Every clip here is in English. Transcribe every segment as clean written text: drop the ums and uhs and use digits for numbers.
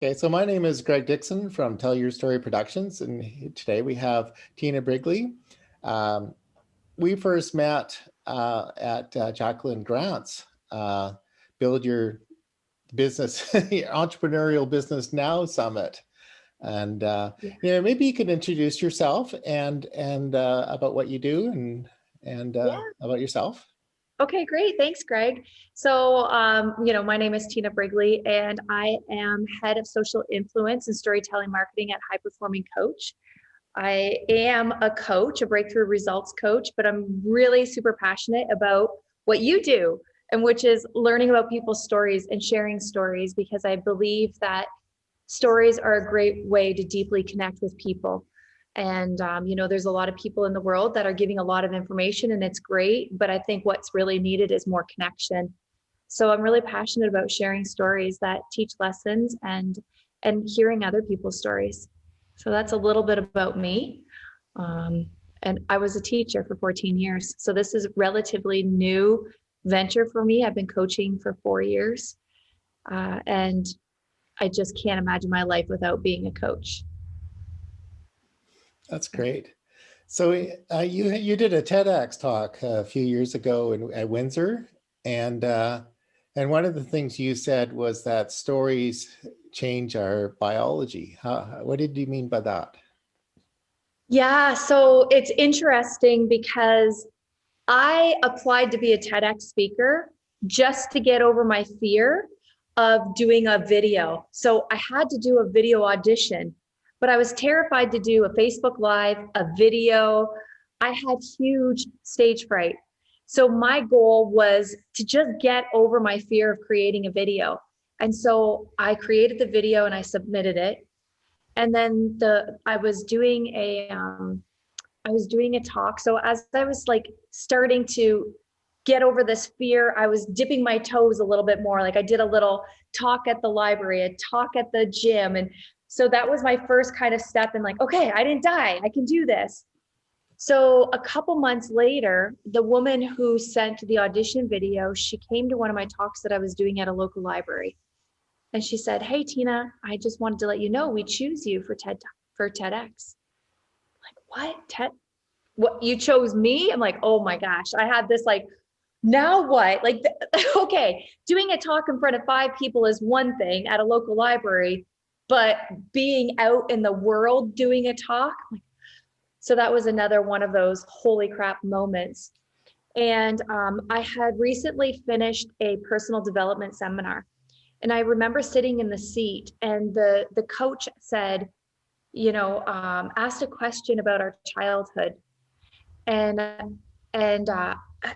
Okay, so my name is Greg Dixon from Tell Your Story Productions, and today we have Tina Brigley. Um, we first met at Jacqueline Grant's Build Your Business, your Entrepreneurial Business Now Summit. And Yeah. maybe you could introduce yourself and about what you do and Yeah. about yourself. Okay, great. Thanks, Greg. So, my name is Tina Brigley, and I am head of social influence and storytelling marketing at High Performing Coach. I am a coach, a breakthrough results coach, but I'm really super passionate about what you do, and which is learning about people's stories and sharing stories, because I believe that stories are a great way to deeply connect with people. And, there's a lot of people in the world that are giving a lot of information, and it's great. But I think what's really needed is more connection. So I'm really passionate about sharing stories that teach lessons and hearing other people's stories. So that's a little bit about me. Um, and I was a teacher for 14 years. So this is a relatively new venture for me. I've been coaching for 4 years. And I just can't imagine my life without being a coach. That's great. So you did a TEDx talk a few years ago at Windsor, and one of the things you said was that stories change our biology. What did you mean by that? Yeah, so it's interesting because I applied to be a TEDx speaker just to get over my fear of doing a video. So I had to do a video audition, but I was terrified to do a Facebook Live, a video. I had huge stage fright. So my goal was to just get over my fear of creating a video. And so I created the video and I submitted it. And then I was doing a talk. So as I was like starting to get over this fear, I was dipping my toes a little bit more. Like I did a little talk at the library, a talk at the gym. And so that was my first kind of step in like, okay, I didn't die. I can do this. So a couple months later, the woman who sent the audition video, she came to one of my talks that I was doing at a local library. And she said, "Hey, Tina, I just wanted to let you know we choose you for TEDx." Like, what? What, you chose me? I'm like, oh my gosh, I had this like, now what? Like, okay, doing a talk in front of 5 people is one thing at a local library, but being out in the world doing a talk, like, so that was another one of those holy crap moments. And I had recently finished a personal development seminar, and I remember sitting in the seat, and the coach said, asked a question about our childhood, and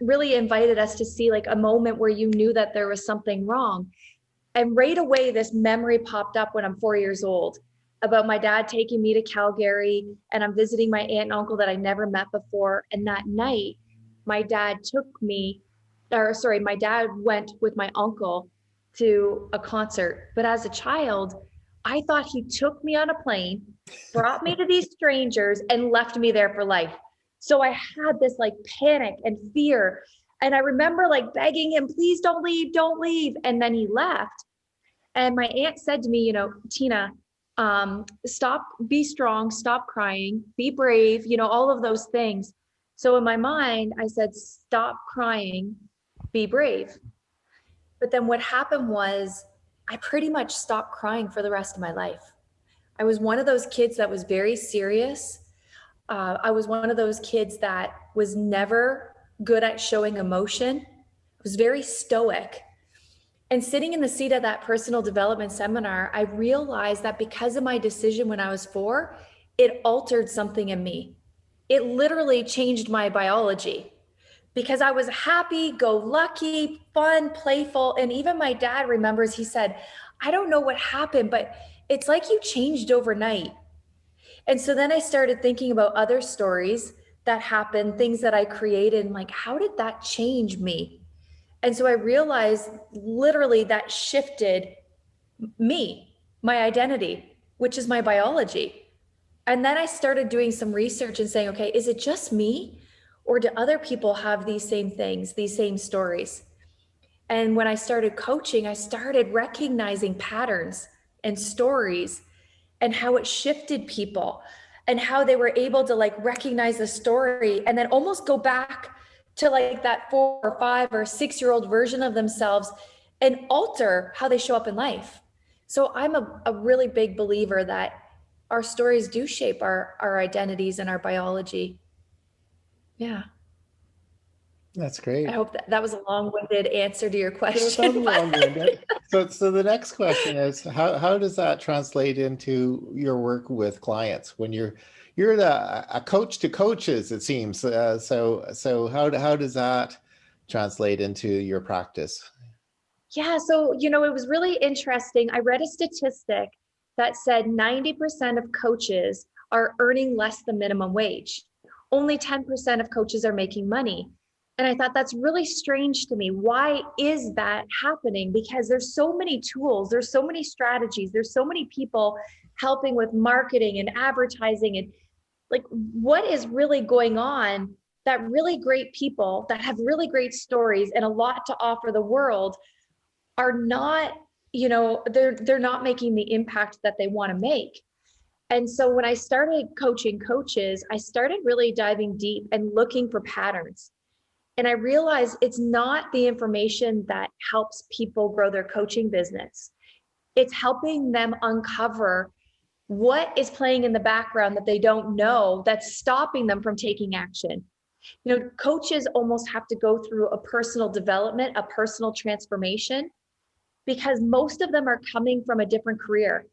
really invited us to see like a moment where you knew that there was something wrong. And right away, this memory popped up when I'm 4 years old about my dad taking me to Calgary, and I'm visiting my aunt and uncle that I never met before. And that night, my dad my dad went with my uncle to a concert. But as a child, I thought he took me on a plane, brought me to these strangers, and left me there for life. So I had this like panic and fear. And I remember like begging him, please don't leave, don't leave. And then he left. And my aunt said to me, Tina, stop, be strong, stop crying, be brave, all of those things. So in my mind, I said, stop crying, be brave. But then what happened was I pretty much stopped crying for the rest of my life. I was one of those kids that was very serious. I was one of those kids that was never good at showing emotion. I was very stoic. And sitting in the seat of that personal development seminar, I realized that because of my decision when I was 4, it altered something in me. It literally changed my biology because I was happy, go lucky, fun, playful. And even my dad remembers, he said, I don't know what happened, but it's like you changed overnight. And so then I started thinking about other stories that happened, things that I created, and like, how did that change me? And so I realized literally that shifted me, my identity, which is my biology. And then I started doing some research and saying, okay, is it just me? Or do other people have these same things, these same stories? And when I started coaching, I started recognizing patterns and stories, and how it shifted people, and how they were able to like recognize the story and then almost go back to like that 4 or 5 or 6 year old version of themselves and alter how they show up in life. So I'm a really big believer that our stories do shape our identities and our biology. Yeah. That's I great. hope that was a long-winded answer to your It sounds question. long-winded. So the next question is, how does that translate into your work with clients when you're a coach to coaches, it seems. So how does that translate into your practice? Yeah, so it was really interesting. I read a statistic that said 90% of coaches are earning less than minimum wage. Only 10% of coaches are making money. And I thought that's really strange to me. Why is that happening? Because there's so many tools, there's so many strategies, there's so many people helping with marketing and advertising, and like what is really going on that really great people that have really great stories and a lot to offer the world are not, they're not making the impact that they want to make. And so when I started coaching coaches, I started really diving deep and looking for patterns. And I realized it's not the information that helps people grow their coaching business. It's helping them uncover what is playing in the background that they don't know that's stopping them from taking action. Coaches almost have to go through a personal development, a personal transformation, because most of them are coming from a different career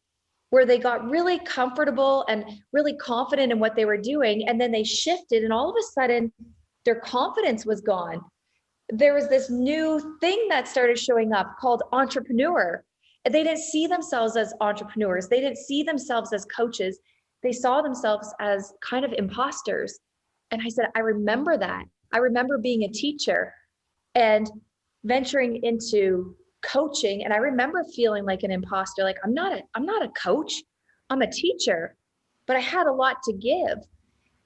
where they got really comfortable and really confident in what they were doing. And then they shifted, and all of a sudden, their confidence was gone. There was this new thing that started showing up called entrepreneur. They didn't see themselves as entrepreneurs, they didn't see themselves as coaches. They saw themselves as kind of imposters. And I said, I remember that. I remember being a teacher and venturing into coaching, and I remember feeling like an imposter, like I'm not a coach, I'm a teacher, but I had a lot to give.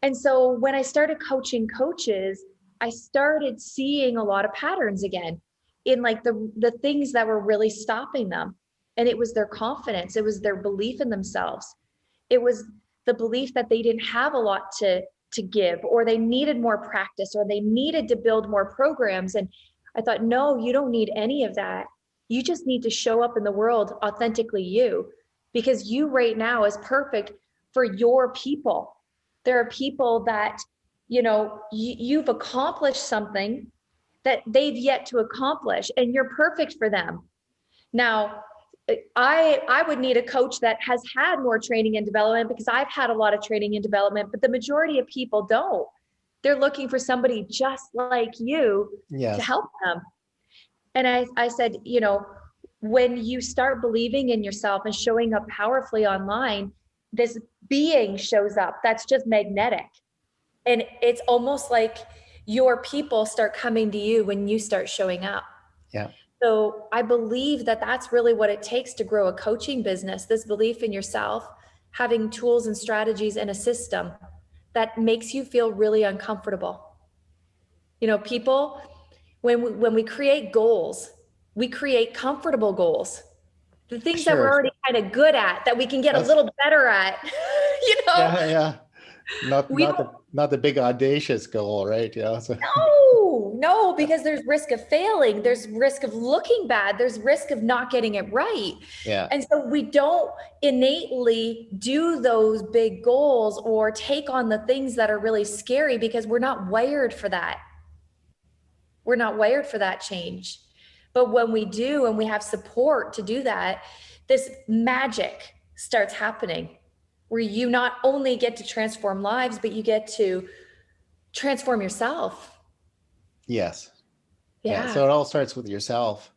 And so when I started coaching coaches, I started seeing a lot of patterns again in like the things that were really stopping them. And it was their confidence, it was their belief in themselves, it was the belief that they didn't have a lot to give, or they needed more practice, or they needed to build more programs. And I thought, no, you don't need any of that. You just need to show up in the world authentically you, because you right now is perfect for your people. There are people that, you've accomplished something that they've yet to accomplish, and you're perfect for them. Now, I would need a coach that has had more training and development, because I've had a lot of training and development, but the majority of people don't. They're looking for somebody just like you to Yes. help them. And I said, when you start believing in yourself and showing up powerfully online, this being shows up that's just magnetic. And it's almost like your people start coming to you when you start showing up. Yeah. So I believe that that's really what it takes to grow a coaching business, this belief in yourself, having tools and strategies and a system that makes you feel really uncomfortable. People, when we create goals, we create comfortable goals. The things that we're Sure. already kind of good at, that we can get a That's little better at, yeah, yeah. Not we not don't. the not the big audacious goal, right? Yeah. So No, yeah. because there's risk of failing, there's risk of looking bad, there's risk of not getting it right. Yeah. And so we don't innately do those big goals or take on the things that are really scary, because we're not wired for that. We're not wired for that change. But when we do, and we have support to do that, this magic starts happening, where you not only get to transform lives, but you get to transform yourself. Yes. Yeah. Yeah. So it all starts with yourself.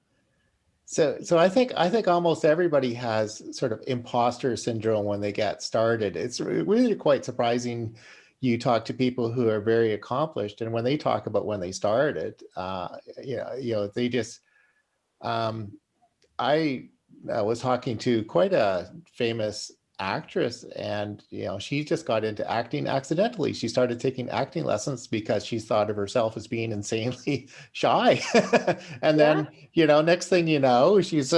So I think almost everybody has sort of imposter syndrome when they get started. It's really quite surprising. You talk to people who are very accomplished, and when they talk about when they started, they just. Um, I was talking to quite a famous actress, and she just got into acting accidentally. She started taking acting lessons because she thought of herself as being insanely shy. And Yeah. then next thing you know, she's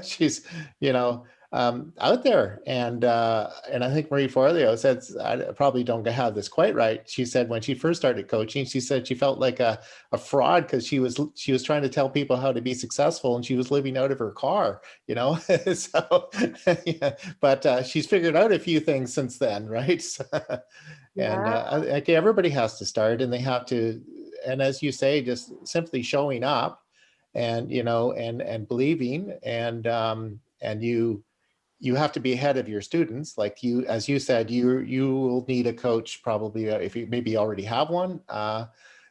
she's you know out there. And I think Marie Forleo said, I probably don't have this quite right. She said when she first started coaching, she said she felt like a fraud because she was trying to tell people how to be successful and she was living out of her car, you know. So, yeah. But she's figured out a few things since then, right? So, and Yeah. like everybody has to start, and they have to, and as you say, just simply showing up, and you know, and believing, and you have to be ahead of your students. Like you, as you said, you will need a coach probably, if you maybe already have one,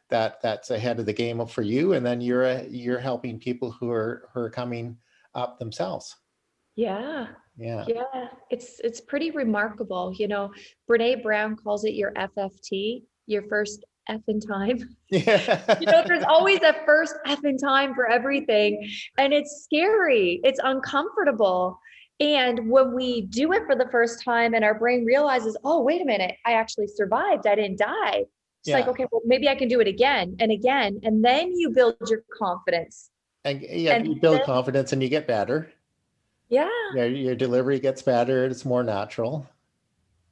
that's ahead of the game for you, and then you're helping people who are coming up themselves. Yeah. Yeah. Yeah. It's pretty remarkable. You know, Brene Brown calls it your FFT, your first F in time. You know, Yeah. there's always a first F in time for everything. And it's scary. It's uncomfortable. And when we do it for the first time and our brain realizes, oh, wait a minute, I actually survived. I didn't die. It's like, Yeah. okay, well, maybe I can do it again and again. And then you build your confidence. And yeah, And you build then, confidence and you get better. yeah, Yeah, your delivery gets better. It's more natural.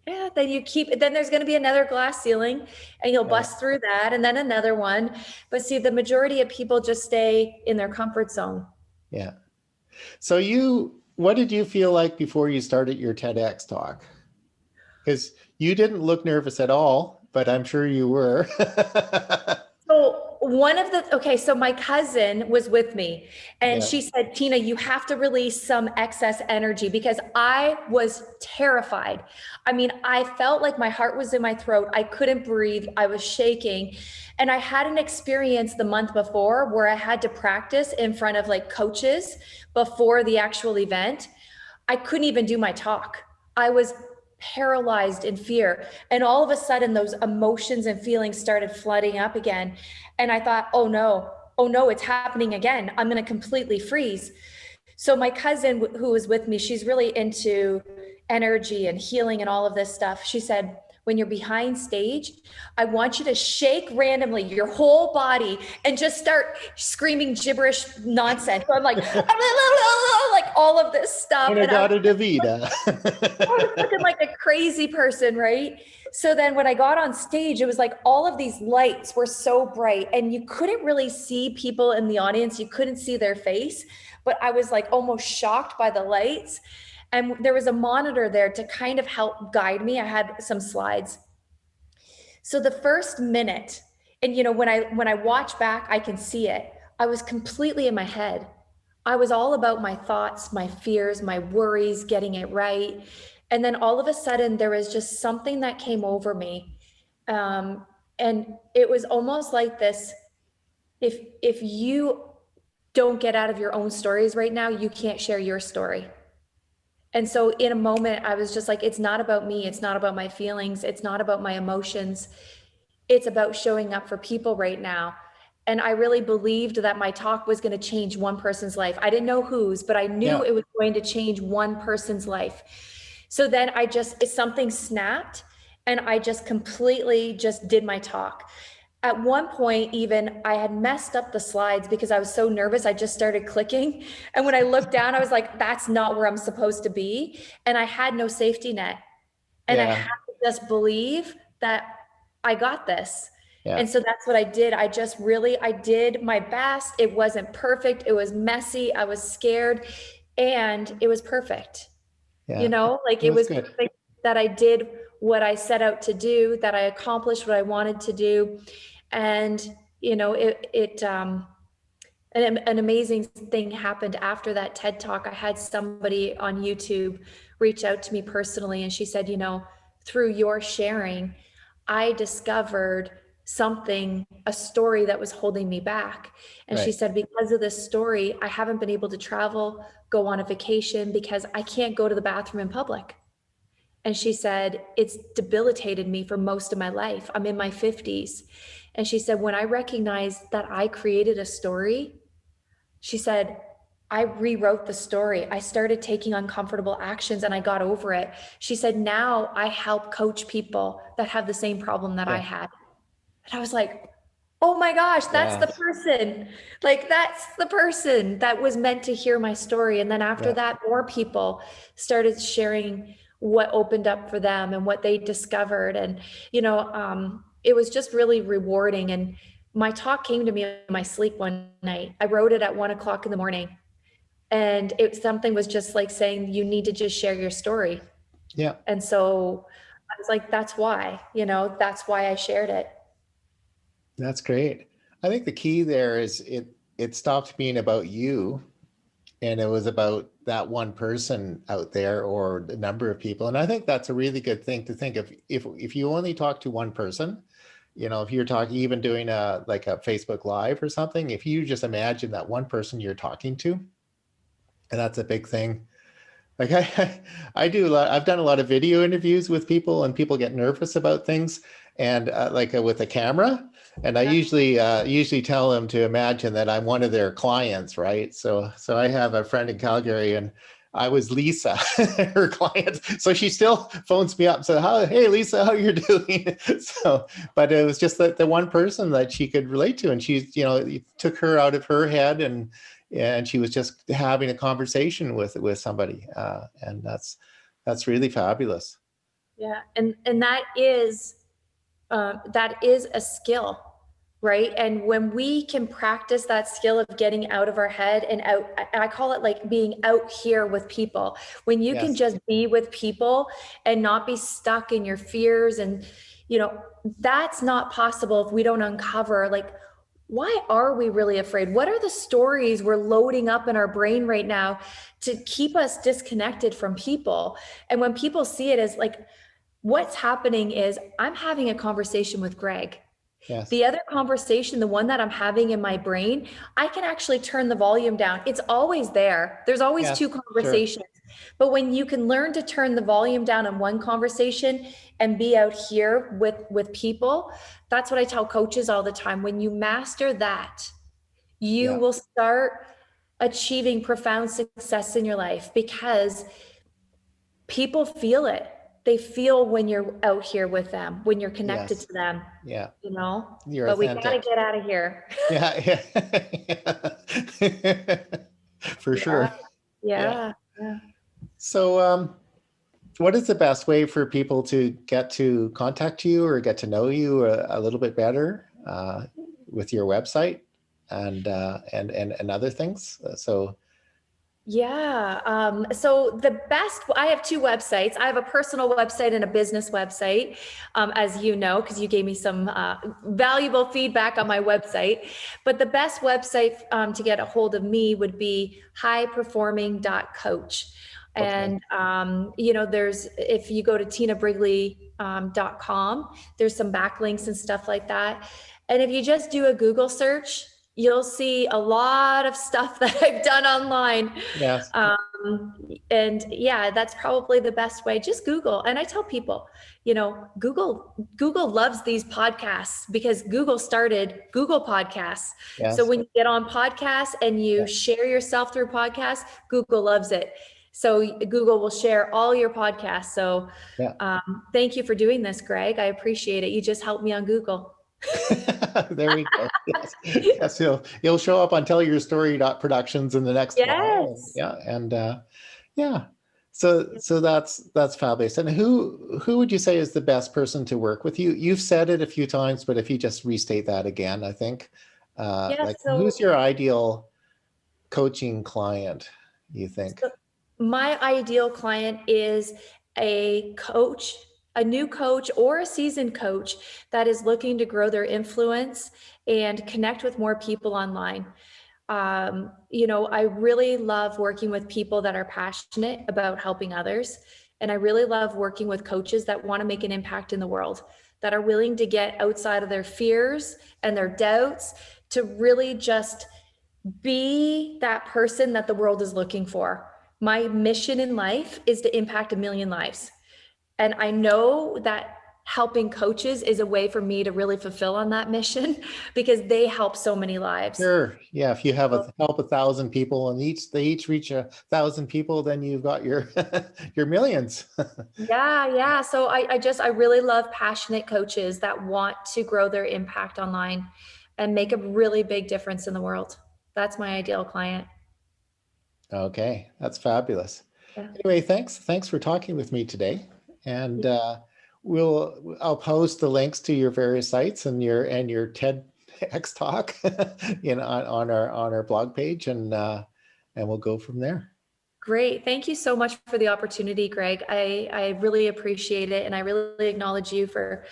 yeah, then you keep, then there's going to be another glass ceiling and you'll Yeah. bust through that and then another one. But see, the majority of people just stay in their comfort zone. Yeah. So what did you feel like before you started your TEDx talk? Because you didn't look nervous at all, but I'm sure you were. So okay, so my cousin was with me and Yeah. she said, Tina, you have to release some excess energy because I was terrified. I mean, I felt like my heart was in my throat. I couldn't breathe. I was shaking. And I had an experience the month before where I had to practice in front of like coaches before the actual event. I couldn't even do my talk. I was paralyzed in fear. And all of a sudden, those emotions and feelings started flooding up again. And I thought, oh no, it's happening again. I'm going to completely freeze. So my cousin who was with me, she's really into energy and healing and all of this stuff. She said, when you're behind stage, I want you to shake randomly your whole body and just start screaming gibberish nonsense. So I'm like, like all of this stuff. And I was Inagata Davida. I was looking like a crazy person, right? So then when I got on stage, it was like all of these lights were so bright and you couldn't really see people in the audience. You couldn't see their face, but I was like almost shocked by the lights. And there was a monitor there to kind of help guide me. I had some slides. So the first minute, and you know, when I watch back, I can see it. I was completely in my head. I was all about my thoughts, my fears, my worries, getting it right. And then all of a sudden, there was just something that came over me. And it was almost like this, if you don't get out of your own stories right now, you can't share your story. And so in a moment, I was just like, it's not about me. It's not about my feelings. It's not about my emotions. It's about showing up for people right now. And I really believed that my talk was going to change one person's life. I didn't know whose, but I knew Yeah. it was going to change one person's life. So then something snapped and I just completely just did my talk. At one point, even I had messed up the slides because I was so nervous. I just started clicking. And when I looked down, I was like, that's not where I'm supposed to be. And I had no safety net. And I Yeah. had to just believe that I got this. Yeah. And so that's what I did. I did my best. It wasn't perfect. It was messy. I was scared and it was perfect. You Yeah. know, like It it was was good. perfect that I did what I set out to do, that I accomplished what I wanted to do. And, you know, an amazing thing happened after that TED talk. I had somebody on YouTube reach out to me personally, and she said, you know, through your sharing, I discovered something, a story that was holding me back. And she Right. said, because of this story, I haven't been able to travel, go on a vacation because I can't go to the bathroom in public. And she said, it's debilitated me for most of my life. I'm in my 50s. And she said, when I recognized that I created a story, she said, I rewrote the story. I started taking uncomfortable actions and I got over it. She said, now I help coach people that have the same problem that I Yeah. had. And I was like, Oh my gosh, that's the Yes. person. Like, that's the person that was meant to hear my story. And then after Yeah. that, more people started sharing what opened up for them and what they discovered. And, it was just really rewarding. And my talk came to me in my sleep one night. I wrote it at 1 o'clock in the morning. And something was just like saying, you need to just share your story. Yeah. And so I was like, that's why I shared it. That's great. I think the key there is it stopped being about you and it was about that one person out there or the number of people. And I think that's a really good thing to think of. If you only talk to one person, if you're talking, even doing like a Facebook Live or something, if you just imagine that one person you're talking to, and that's a big thing. Like I do a lot. I've done a lot of video interviews with people, and people get nervous about things, and with a camera. And I usually tell them to imagine that I'm one of their clients, right? So I have a friend in Calgary, and I was Lisa, her client. So she still phones me up and says, "Hey Lisa, how you're doing?" So, but it was just that the one person that she could relate to, and she's it took her out of her head and she was just having a conversation with somebody, and that's really fabulous. Yeah, and that is a skill, right? And when we can practice that skill of getting out of our head and out, I call it like being out here with people. When you can Yes. just be with people and not be stuck in your fears, and that's not possible if we don't uncover, like, why are we really afraid? What are the stories we're loading up in our brain right now to keep us disconnected from people? And when people see it as like, what's happening is I'm having a conversation with Greg. Yes. The other conversation, the one that I'm having in my brain, I can actually turn the volume down. It's always there. There's always Yes. two Sure. conversations. But when you can learn to turn the volume down in one conversation and be out here with people, that's what I tell coaches all the time. When you master that, you Yeah. will start achieving profound success in your life because people feel it. They feel when you're out here with them, when you're connected Yes. to them, Yeah. You're but we got to authentic. get out of here. Yeah. Yeah. For Yeah. sure. Yeah. Yeah. Yeah. So what is the best way for people to get to contact you or get to know you a little bit better, with your website and other things? So Yeah. So I have two websites. I have a personal website and a business website, as you know, because you gave me some valuable feedback on my website. But the best website to get a hold of me would be highperforming.coach. okay. And, if you go to tinabrigley.com, there's some backlinks and stuff like that. And if you just do a Google search, you'll see a lot of stuff that I've done online. Yes. And yeah, that's probably the best way. Just Google. And I tell people, Google loves these podcasts because Google started Google Podcasts. So Yes. when you get on podcasts and you Yeah. share yourself through podcasts, Google loves it. So Google will share all your podcasts. So Yeah. thank you for doing this, Greg. I appreciate it. You just helped me on Google. There we go. Yes. Yes. He'll show up on Tell Your Story Productions in the next while. And, Yes. yeah. And yeah. So that's fabulous. And who would you say is the best person to work with? You've said it a few times, but if you just restate that again, I think, Yeah. like who's So your ideal coaching client, you think? So my ideal client is a coach, a new coach or a seasoned coach that is looking to grow their influence and connect with more people online. I really love working with people that are passionate about helping others. And I really love working with coaches that want to make an impact in the world, that are willing to get outside of their fears and their doubts to really just be that person that the world is looking for. My mission in life is to impact 1 million lives. And I know that helping coaches is a way for me to really fulfill on that mission because they help so many lives. Sure. Yeah. If you have So, help 1,000 people and they each reach 1,000 people, then you've got your your millions. yeah, yeah. So I really love passionate coaches that want to grow their impact online. and make a really big difference in the world. That's my ideal client. Okay, that's fabulous. Yeah. Anyway, thanks for talking with me today. And I'll post the links to your various sites and your TEDx talk on our blog page, and we'll go from there. Great. Thank you so much for the opportunity, Greg. I really appreciate it. And I really acknowledge you for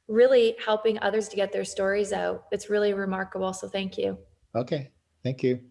really helping others to get their stories out. It's really remarkable. So thank you. Okay, thank you.